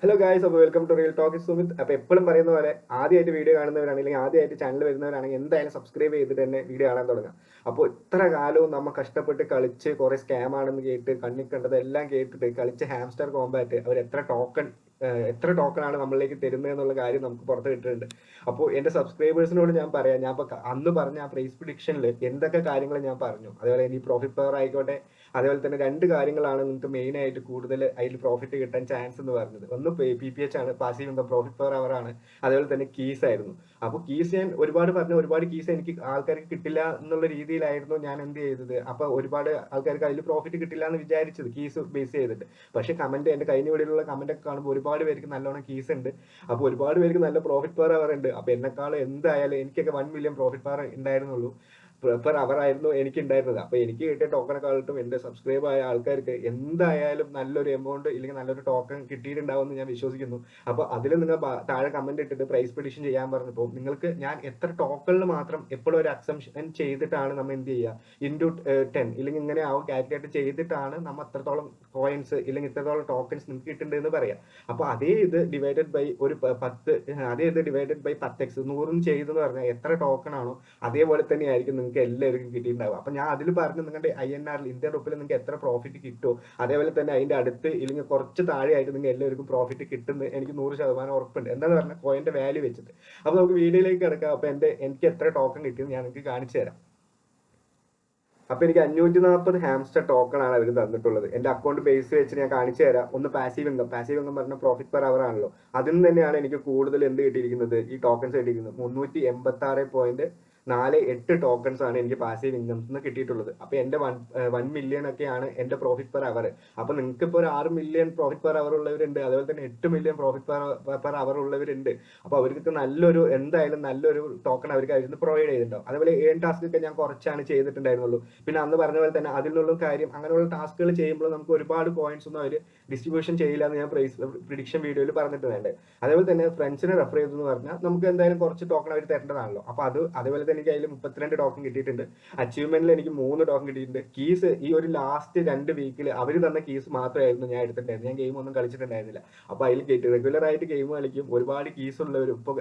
Hello guys, അപ്പോൾ welcome to real talk Sumit. അപ്പോൾ എപ്പോഴും പറയുന്ന പോലെ ആദ്യമായിട്ട് വീഡിയോ കാണുന്നവരാണെങ്കിൽ ആദ്യമായിട്ട് ചാനൽ വരുന്നവരാണെങ്കിൽ എന്തായാലും സബ്സ്ക്രൈബ് ചെയ്തിട്ട് തന്നെ വീഡിയോ കാണാൻ തുടങ്ങാം. അപ്പോൾ ഇത്ര കാലവും നമ്മൾ കഷ്ടപ്പെട്ട് കളിച്ച് കുറേ സ്കാം ആണെന്ന് കേട്ട് കണ്ണിൽ കണ്ടത് എല്ലാം കേട്ടിട്ട് കളിച്ച് ഹാംസ്റ്റർ കോമ്പാറ്റ് അവർ എത്ര ടോക്കൺ ആണ് നമ്മളിലേക്ക് തരുന്നത് എന്നുള്ള കാര്യം നമുക്ക് പുറത്ത് കിട്ടുന്നുണ്ട്. അപ്പോൾ എൻ്റെ സബ്സ്ക്രൈബേഴ്സിനോട് ഞാൻ പറയാം, ഞാൻ ഇപ്പോൾ അന്ന് പറഞ്ഞ ആ പ്രൈസ് പ്രിഡിക്ഷനിൽ എന്തൊക്കെ കാര്യങ്ങൾ ഞാൻ പറഞ്ഞു, അതേപോലെ ഇനി പ്രോഫിറ്റ് പവർ ആയിക്കോട്ടെ, അതേപോലെ തന്നെ രണ്ട് കാര്യങ്ങളാണ് നിങ്ങൾക്ക് മെയിൻ ആയിട്ട് കൂടുതൽ അതിൽ പ്രോഫിറ്റ് കിട്ടാൻ ചാൻസ് എന്ന് പറഞ്ഞത്. ഒന്ന് PPH ആണ്, passive income, profit per hour ആണ്. അതേപോലെ തന്നെ കീസ് ആയിരുന്നു. അപ്പോൾ കീസ് ഞാൻ ഒരുപാട് കീസ് എനിക്ക് ആൾക്കാർക്ക് കിട്ടില്ല എന്നുള്ള രീതിയിലായിരുന്നു ഞാൻ എന്ത് ചെയ്തത്. അപ്പോൾ ഒരുപാട് ആൾക്കാർക്ക് അതിൽ പ്രോഫിറ്റ് കിട്ടില്ല എന്ന് വിചാരിച്ചത് കീസ് ബേസ് ചെയ്തിട്ട്. പക്ഷേ കമന്റ് എൻ്റെ കഴിഞ്ഞ വീഡിയോയിലുള്ള കമന്റ് ഒക്കെ കാണുമ്പോൾ ഒരുപാട് പേർക്ക് നല്ലോണം കീസ് ഉണ്ട്. അപ്പോൾ ഒരുപാട് പേർക്ക് നല്ല പ്രോഫിറ്റ് പെർ അവർ ഉണ്ട്. അപ്പോൾ എന്നെക്കാളും എന്തായാലും എനിക്കൊക്കെ 1 മില്യൺ പ്രോഫിറ്റ് പെർ ഉണ്ടായിരുന്നുള്ളൂ, പെർ അവർ ആയിരുന്നു എനിക്ക് ഉണ്ടായിരുന്നത്. അപ്പൊ എനിക്ക് കിട്ടിയ ടോക്കണെക്കാളും എന്റെ സബ്സ്ക്രൈബ് ആയ ആൾക്കാർക്ക് എന്തായാലും നല്ലൊരു എമൗണ്ട് ഇല്ലെങ്കിൽ നല്ലൊരു ടോക്കൺ കിട്ടിയിട്ടുണ്ടാവും എന്ന് ഞാൻ വിശ്വസിക്കുന്നു. അപ്പൊ അതിൽ നിങ്ങൾ താഴെ കമന്റ് ഇട്ടിട്ട് പ്രൈസ് പ്രിഡിക്ഷൻ ചെയ്യാൻ പറഞ്ഞപ്പോൾ നിങ്ങൾക്ക് ഞാൻ എത്ര ടോക്കണിൽ മാത്രം എപ്പോഴും ഒരു അക്സംഷൻ ചെയ്തിട്ടാണ് നമ്മൾ എന്ത് ചെയ്യുക, ഇൻറ്റു 10 ഇല്ലെങ്കിൽ ഇങ്ങനെ ആവും കാൽക്കുലേറ്റ് ചെയ്തിട്ടാണ് നമ്മൾ എത്രത്തോളം കോയിൻസ് ഇല്ലെങ്കിൽ ഇത്രത്തോളം ടോക്കൺസ് നിങ്ങൾക്ക് കിട്ടുന്നുണ്ട് എന്ന് പറയാം. അപ്പൊ അതേ ഇത് ഡിവൈഡഡ് ബൈ ഒരു 10, അതേ ഇത് ഡിവൈഡഡ് ബൈ 10x 100 ചെയ്തെന്ന് പറഞ്ഞാൽ എത്ര ടോക്കൺ ആണോ അതേപോലെ തന്നെ ആയിരിക്കും നിങ്ങൾക്ക് എല്ലാവർക്കും കിട്ടിയിട്ടുണ്ടാവും. അപ്പൊ ഞാൻ അതിൽ പറഞ്ഞു നിങ്ങളുടെ INR ഇന്ത്യൻ റുപ്പിയിൽ നിങ്ങൾക്ക് എത്ര പ്രോഫിറ്റ് കിട്ടുമോ അതേപോലെ തന്നെ അതിന്റെ അടുത്ത് ഇല്ലെങ്കിൽ കുറച്ച് താഴെയായിട്ട് നിങ്ങൾക്ക് എല്ലാവർക്കും പ്രോഫിറ്റ് കിട്ടുന്നത് എനിക്ക് 100% ഉറപ്പുണ്ട്. എന്താന്ന് പറഞ്ഞാൽ കോയിന്റെ വാല്യൂ വെച്ചിട്ട്. അപ്പൊ നമുക്ക് വീഡിയോയിലേക്ക് കിടക്കാം. അപ്പൊ എനിക്ക് എത്ര ടോക്കൺ കിട്ടിയെന്ന് ഞാൻ നിങ്ങൾക്ക് കാണിച്ചു തരാം. അപ്പൊ എനിക്ക് 540 ഹാംസ്റ്റർ ടോക്കൺ ആണ് അവർ തന്നിട്ടുള്ളത്. എന്റെ അക്കൗണ്ട് ബേസ് വെച്ച് ഞാൻ കാണിച്ചു തരാം. ഒന്ന് പാസീവ് ഇൻകം പറഞ്ഞ പ്രോഫിറ്റ് പെർ അവർ ആണല്ലോ, അതിൽ നിന്ന് തന്നെയാണ് എനിക്ക് കൂടുതൽ എന്ത് കിട്ടിയിരിക്കുന്നത്, ഈ ടോക്കൺസ് കിട്ടിയിരിക്കുന്നത്. 386.48 ടോക്കൺസ് ആണ് എനിക്ക് പാസീവ് ഇൻകംസ് നിന്ന് കിട്ടിയിട്ടുള്ളത്. അപ്പൊ എന്റെ 1 മില്യൺ ഒക്കെയാണ് എന്റെ പ്രോഫിറ്റ് പെർ അവർ. അപ്പൊ നിങ്ങൾക്ക് ഇപ്പോൾ ഒരു 6 മില്യൺ പ്രോഫിറ്റ് പെർ അവർ ഉള്ളവരുണ്ട്, അതുപോലെ തന്നെ 8 മില്യൺ പ്രോഫിറ്റ് പെർ അവർ ഉള്ളവരുണ്ട്. അപ്പൊ അവർക്ക് എന്തായാലും നല്ലൊരു ടോക്കൺ അവർക്ക് അതിൽ നിന്ന് പ്രൊവൈഡ് ചെയ്തിട്ടുണ്ടാവും. അതുപോലെ ടാസ്ക് ഒക്കെ ഞാൻ കുറച്ചാണ് ചെയ്തിട്ടുണ്ടായിരുന്നുള്ളൂ. പിന്നെ അന്ന് പറഞ്ഞ പോലെ തന്നെ അതിലുള്ള കാര്യം അങ്ങനെയുള്ള ടാസ്കുകൾ ചെയ്യുമ്പോൾ നമുക്ക് ഒരുപാട് കോയിൻസ് ഒന്നും അവർ ഡിസ്ട്രിബ്യൂഷൻ ചെയ്യില്ല എന്ന് ഞാൻ പ്രിഡിക്ഷൻ വീഡിയോയിൽ പറഞ്ഞിട്ടുണ്ട്. അതേപോലെ തന്നെ ഫ്രണ്ട്സിനെ റെഫർ ചെയ്തെന്ന് പറഞ്ഞാൽ നമുക്ക് എന്തായാലും കുറച്ച് ടോക്കൺ അവർ തരേണ്ടതാണല്ലോ. അപ്പൊ അതേപോലെ തന്നെ എനിക്ക് അതിൽ 32 ടോക്കൺ കിട്ടിയിട്ടുണ്ട്. അച്ചീവ്മെന്റിൽ എനിക്ക് 3 ടോക്കൺ കിട്ടിയിട്ടുണ്ട്. കീസ് ഈ ഒരു ലാസ്റ്റ് 2 വീക്കിൽ അവർ തന്ന കീസ് മാത്രമായിരുന്നു ഞാൻ എടുത്തിട്ടുണ്ടായിരുന്നു. ഞാൻ ഗെയിം ഒന്നും കളിച്ചിട്ടുണ്ടായിരുന്നില്ല. അപ്പൊ അതിൽ റെഗുലർ ആയിട്ട് ഗെയിം കളിക്കും, ഒരുപാട് കീസ് ഉള്ളവരും ഇപ്പൊ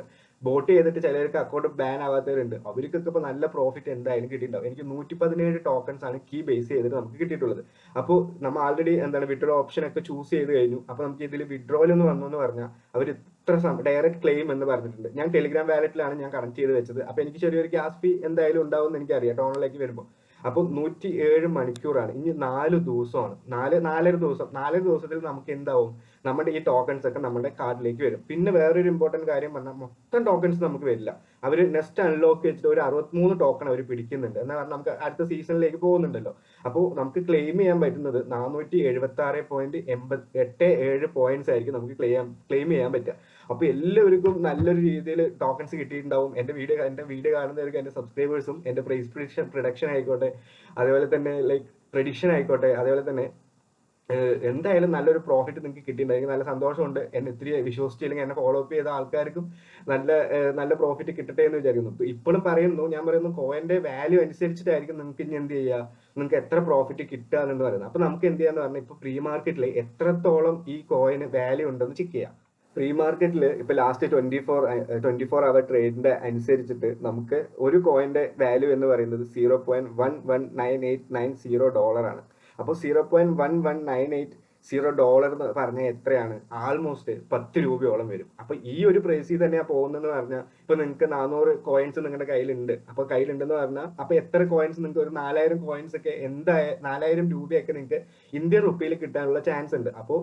ബോട്ട് ചെയ്തിട്ട് ചിലർക്ക് അക്കൗണ്ട് ബാൻ ആവാത്തവരുണ്ട്. അവർക്കൊക്കെ ഇപ്പൊ നല്ല പ്രോഫിറ്റ് എന്തായാലും കിട്ടിയിട്ടുണ്ടാവും. എനിക്ക് 117 ടോക്കൺസ് ആണ് കീ ബേസ് ചെയ്തിട്ട് നമുക്ക് കിട്ടിയിട്ടുള്ളത്. അപ്പോൾ നമ്മൾ ആൾറെഡി വിഡ്രോ ഓപ്ഷൻ ഒക്കെ ചൂസ് ചെയ്ത് കഴിഞ്ഞു. അപ്പൊ നമുക്ക് ഇതിൽ വിഡ്രോയിൽ എന്ന് വന്നു എന്ന് പറഞ്ഞാൽ അവർ ഇത്ര ഡയറക്റ്റ് ക്ലെയിം എന്ന് പറഞ്ഞിട്ടുണ്ട്. ഞാൻ ടെലിഗ്രാം വാലറ്റിലാണ് ഞാൻ കണക്ട് ചെയ്ത് വെച്ചത്. അപ്പൊ എനിക്ക് ചെറിയൊരു ഗ്യാസ് ഫീ എന്തായാലും ഉണ്ടാവും എന്ന് എനിക്കറിയാം ടോണിലേക്ക് വരുമ്പോൾ. അപ്പൊ 107 മണിക്കൂറാണ്, ഇനി 4 ദിവസമാണ്, 4.5 ദിവസത്തിൽ നമുക്ക് എന്താവും, നമ്മുടെ ഈ ടോക്കൺസ് ഒക്കെ നമ്മുടെ കാർഡിലേക്ക് വരും. പിന്നെ വേറൊരു ഇമ്പോർട്ടന്റ് കാര്യം പറഞ്ഞാൽ മൊത്തം ടോക്കൺസ് നമുക്ക് വരില്ല. അവർ നെക്സ്റ്റ് അൺലോക്ക് വെച്ചിട്ട് ഒരു 63 ടോക്കൺ അവർ പിടിക്കുന്നുണ്ട്. എന്ന് പറഞ്ഞാൽ നമുക്ക് അടുത്ത സീസണിലേക്ക് പോകുന്നുണ്ടല്ലോ. അപ്പോൾ നമുക്ക് ക്ലെയിം ചെയ്യാൻ പറ്റുന്നത് 476.87 പോയിന്റ്സ് ആയിരിക്കും നമുക്ക് ക്ലെയിം ചെയ്യാൻ പറ്റുക. അപ്പൊ എല്ലാവർക്കും നല്ലൊരു രീതിയിൽ ടോക്കൺസ് കിട്ടിയിട്ടുണ്ടാവും. എന്റെ വീഡിയോ കാണുന്നവർക്ക്, എന്റെ സബ്സ്ക്രൈബേഴ്സും എന്റെ പ്രൈസ് പ്രൊഡക്ഷൻ ആയിക്കോട്ടെ, അതേപോലെ തന്നെ ലൈക്ക് പ്രഡിക്ഷൻ ആയിക്കോട്ടെ, അതേപോലെ തന്നെ എന്തായാലും നല്ലൊരു പ്രോഫിറ്റ് നിങ്ങൾക്ക് കിട്ടിയിട്ടുണ്ടായിരിക്കും. നല്ല സന്തോഷമുണ്ട്. എന്നെ ഇത്തിരി വിശ്വസിച്ചില്ലെങ്കിൽ എന്നെ ഫോളോ അപ്പ് ചെയ്ത ആൾക്കാർക്കും നല്ല പ്രോഫിറ്റ് കിട്ടട്ടെ എന്ന് വിചാരിക്കുന്നു. ഇപ്പോഴും ഞാൻ പറയുന്നു കോയിന്റെ വാല്യൂ അനുസരിച്ചിട്ടായിരിക്കും നിങ്ങൾക്ക് ഇനി എന്ത് ചെയ്യുക, നിങ്ങൾക്ക് എത്ര പ്രോഫിറ്റ് കിട്ടുക എന്ന് പറയുന്നത്. അപ്പൊ നമുക്ക് എന്ത് ചെയ്യാന്ന് പറഞ്ഞാൽ ഇപ്പൊ പ്രീ മാർക്കറ്റിൽ എത്രത്തോളം ഈ കോയിന് വാല്യൂ ഉണ്ടെന്ന് ചെക്ക് ചെയ്യാം. പ്രീ മാർക്കറ്റിൽ ഇപ്പൊ ലാസ്റ്റ് 24 അവർ ട്രേഡിന്റെ അനുസരിച്ചിട്ട് നമുക്ക് ഒരു കോയിന്റെ വാല്യൂ എന്ന് പറയുന്നത് $0.11989 അപ്പോൾ $0.1198 എന്ന് പറഞ്ഞാൽ എത്രയാണ്, ആൾമോസ്റ്റ് 10 രൂപയോളം വരും. അപ്പൊ ഈ ഒരു പ്രൈസിൽ തന്നെയാ പോകുന്നതെന്ന് പറഞ്ഞാൽ ഇപ്പൊ നിങ്ങൾക്ക് 400 കോയിൻസ് നിങ്ങളുടെ കയ്യിലുണ്ട്. അപ്പൊ കയ്യിലുണ്ടെന്ന് പറഞ്ഞാൽ അപ്പൊ എത്ര കോയിൻസ് നിങ്ങൾക്ക്, ഒരു 4000 കോയിൻസ് ഒക്കെ 4000 രൂപയൊക്കെ നിങ്ങൾക്ക് ഇന്ത്യൻ റുപ്പിയിൽ കിട്ടാനുള്ള ചാൻസ് ഉണ്ട്. അപ്പോൾ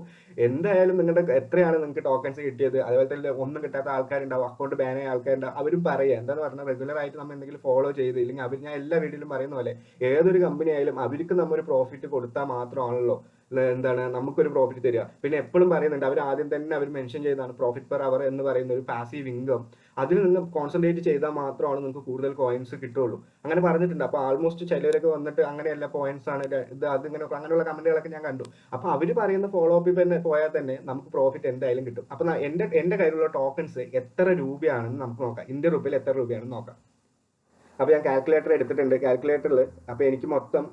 എന്തായാലും നിങ്ങളുടെ എത്രയാണ് നിങ്ങൾക്ക് ടോക്കൺസ് കിട്ടിയത്, അതുപോലെ തന്നെ ഒന്നും കിട്ടാത്ത ആൾക്കാരുണ്ടാവും, അക്കൗണ്ട് ബാൻ ആയ ആൾക്കാരുണ്ടാവും. അവരും പറയുക എന്താന്ന് പറഞ്ഞാൽ റെഗുലർ ആയിട്ട് നമ്മൾ എന്തെങ്കിലും ഫോളോ ചെയ്ത് ഇല്ലെങ്കിൽ ഞാൻ എല്ലാ വീഡിയോയിലും പറയുന്ന പോലെ ഏതൊരു കമ്പനി ആയാലും അവർക്ക് നമ്മൾ പ്രോഫിറ്റ് കൊടുത്താൽ മാത്രമാണല്ലോ നമുക്കൊരു പ്രോഫിറ്റ് തരിക. പിന്നെ എപ്പോഴും പറയുന്നുണ്ട്, അവർ ആദ്യം തന്നെ അവർ മെൻഷൻ ചെയ്താണ് പ്രോഫിറ്റ് പെർ അവർ എന്ന് പറയുന്ന ഒരു പാസീവ് ഇൻകം. അതിൽ നിന്ന് കോൺസെൻട്രേറ്റ് ചെയ്താൽ മാത്രമാണ് നിങ്ങൾക്ക് കൂടുതൽ കോയിൻസ് കിട്ടുള്ളൂ അങ്ങനെ പറഞ്ഞിട്ടുണ്ട്. അപ്പൊ ആൾമോസ്റ്റ് ചിലവരൊക്കെ വന്നിട്ട് അങ്ങനെയല്ല, പോയിന്റ്സ് ആണ് ഇത് അതിങ്ങനെ അങ്ങനെയുള്ള കമന്റുകളൊക്കെ ഞാൻ കണ്ടു. അപ്പൊ അവർ പറയുന്ന ഫോളോ അപ്പ് തന്നെ പോയാൽ തന്നെ നമുക്ക് പ്രോഫിറ്റ് എന്തായാലും കിട്ടും. അപ്പൊ എന്റെ കയ്യിലുള്ള ടോക്കൺസ് എത്ര രൂപയാണെന്ന് നമുക്ക് നോക്കാം, ഇന്ത്യൻ റുപ്പിയിൽ എത്ര രൂപയാണെന്ന് നോക്കാം. അപ്പൊ ഞാൻ കാൽക്കുലേറ്റർ എടുത്തിട്ടുണ്ട്. കാൽക്കുലേറ്ററിൽ അപ്പൊ എനിക്ക് മൊത്തം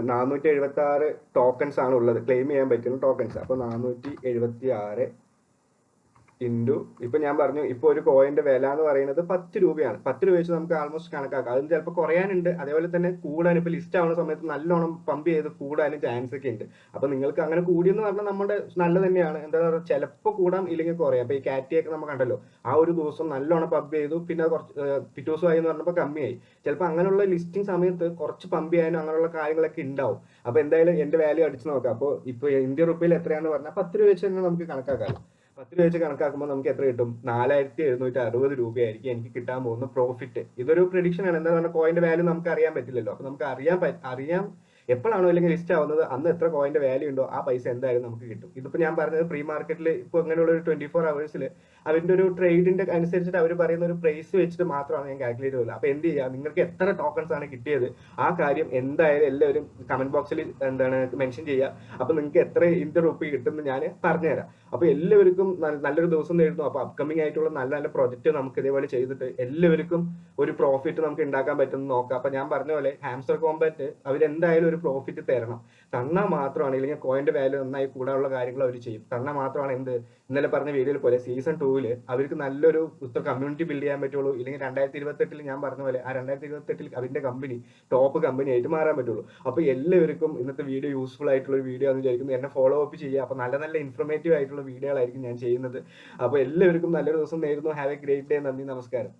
476 ടോക്കൺസ് ആണ് ഉള്ളത്, ക്ലെയിം ചെയ്യാൻ പറ്റുന്ന ടോക്കൺസ്. അപ്പൊ 476 ഇൻറ്റു ഇപ്പൊ ഞാൻ പറഞ്ഞു ഇപ്പൊ ഒരു കോയിന്റെ വില എന്ന് പറയുന്നത് 10 രൂപയാണ്. 10 രൂപ വെച്ച് നമുക്ക് ആൾമോസ്റ്റ് കണക്കാക്കാം. അതും ചിലപ്പോൾ കുറയാനുണ്ട്, അതേപോലെ തന്നെ കൂടാൻ ഇപ്പൊ ലിസ്റ്റ് ആവുന്ന സമയത്ത് നല്ലോണം പമ്പ് ചെയ്ത് കൂടാനും ചാൻസ് ഒക്കെ ഉണ്ട്. അപ്പൊ നിങ്ങൾക്ക് അങ്ങനെ കൂടിയെന്ന് പറഞ്ഞാൽ നമ്മുടെ നല്ലത് തന്നെയാണ്. എന്താ പറയുക, ചിലപ്പോൾ കൂടാം ഇല്ലെങ്കിൽ കുറയാം. അപ്പൊ ഈ കാറ്റിയൊക്കെ നമ്മൾ കണ്ടല്ലോ, ആ ഒരു ദിവസം നല്ലോണം പമ്പ് ചെയ്തു, പിന്നെ കുറച്ച് പിറ്റേ ദിവസമായി എന്ന് പറഞ്ഞപ്പോൾ കമ്മിയായി. ചിലപ്പോൾ അങ്ങനെയുള്ള ലിസ്റ്റിംഗ് സമയത്ത് കുറച്ച് പമ്പ് ചെയ്യാനും അങ്ങനെയുള്ള കാര്യങ്ങളൊക്കെ ഉണ്ടാവും. അപ്പൊ എന്തായാലും എന്റെ വാല്യൂ അടിച്ചു നോക്കാം. അപ്പോൾ ഇപ്പൊ ഇന്ത്യൻ റുപ്പിയിൽ എത്രയാന്ന് പറഞ്ഞാൽ 10 രൂപ വെച്ച് തന്നെ നമുക്ക് കണക്കാക്കാം. 10 രൂപ വെച്ച് കണക്കാക്കുമ്പോൾ നമുക്ക് എത്ര കിട്ടും? 4760 രൂപയായിരിക്കും എനിക്ക് കിട്ടാൻ പോകുന്ന പ്രോഫിറ്റ്. ഇതൊരു പ്രഡിക്ഷൻ ആണ്. എന്താ പറയുക, കോയിന്റെ വാല്യൂ നമുക്ക് അറിയാൻ പറ്റില്ലല്ലോ. അപ്പൊ നമുക്ക് അറിയാം എപ്പോഴാണോ അല്ലെങ്കിൽ ലിസ്റ്റ് ആവുന്നത് അന്ന് എത്ര കോയിന്റെ വാല്യൂ ഉണ്ടോ ആ പൈസ എന്തായാലും നമുക്ക് കിട്ടും. ഇതിപ്പോ ഞാൻ പറഞ്ഞത് പ്രീ മാർക്കറ്റിൽ ഇപ്പൊ അങ്ങനെയുള്ള ഒരു 24 hours അവരുടെ ഒരു ട്രേഡിന്റെ അനുസരിച്ചിട്ട് അവർ പറയുന്ന ഒരു പ്രൈസ് വെച്ചിട്ട് മാത്രമാണ് ഞാൻ കാൽക്കുലേറ്റ് ചെയ്യുന്നത്. അപ്പൊ എന്ത് ചെയ്യുക, നിങ്ങൾക്ക് എത്ര ടോക്കൺസ് ആണ് കിട്ടിയത് ആ കാര്യം എന്തായാലും എല്ലാവരും കമന്റ് ബോക്സിൽ മെൻഷൻ ചെയ്യുക. അപ്പൊ നിങ്ങൾക്ക് എത്ര ഇന്ത്യൻ റുപ്പി കിട്ടുമെന്ന് ഞാൻ പറഞ്ഞുതരാം. അപ്പൊ എല്ലാവർക്കും നല്ലൊരു ദിവസം നേരുന്നു. അപ്പൊ അപ്കമിങ് ആയിട്ടുള്ള നല്ല നല്ല പ്രൊജക്ട് നമുക്ക് ഇതേപോലെ ചെയ്തിട്ട് എല്ലാവർക്കും ഒരു പ്രോഫിറ്റ് നമുക്ക് ഉണ്ടാക്കാൻ പറ്റുമെന്ന് നോക്കാം. അപ്പൊ ഞാൻ പറഞ്ഞ പോലെ ഹാംസ്റ്റർ കോമ്പാറ്റ് അവരെന്തായാലും ഒരു പ്രോഫിറ്റ് തരണം. തന്നാൽ മാത്രമാണ്, ഇല്ലെങ്കിൽ കോയിന്റെ വാല്യൂ നന്നായി കൂടാനുള്ള കാര്യങ്ങൾ അവർ ചെയ്യും. തന്നാൽ മാത്രമാണ് ഇന്നലെ പറഞ്ഞ വീഡിയോയിൽ പോലെ സീസൺ 2 അവർക്ക് നല്ലൊരു കമ്മ്യൂണിറ്റി ബിൽഡ് ചെയ്യാൻ പറ്റുള്ളൂ. ഇല്ലെങ്കിൽ 2028 ഞാൻ പറഞ്ഞ പോലെ ആ 2028 അവരുടെ കമ്പനി ടോപ്പ് കമ്പനി ആയിട്ട് മാറാൻ പറ്റുള്ളൂ. അപ്പൊ എല്ലാവർക്കും ഇന്നത്തെ വീഡിയോ യൂസ്ഫുൾ ആയിട്ടുള്ള ഒരു വീഡിയോ എന്ന് വിചാരിക്കുന്നു. എന്നെ ഫോളോ അപ്പ് ചെയ്യുക. അപ്പൊ നല്ല നല്ല ഇൻഫർമേറ്റീവ് ആയിട്ടുള്ള വീഡിയോകളായിരിക്കും ഞാൻ ചെയ്യുന്നത്. അപ്പൊ എല്ലാവർക്കും നല്ലൊരു ദിവസം നേരുന്നു. Have A great day. നന്ദി, നമസ്കാരം.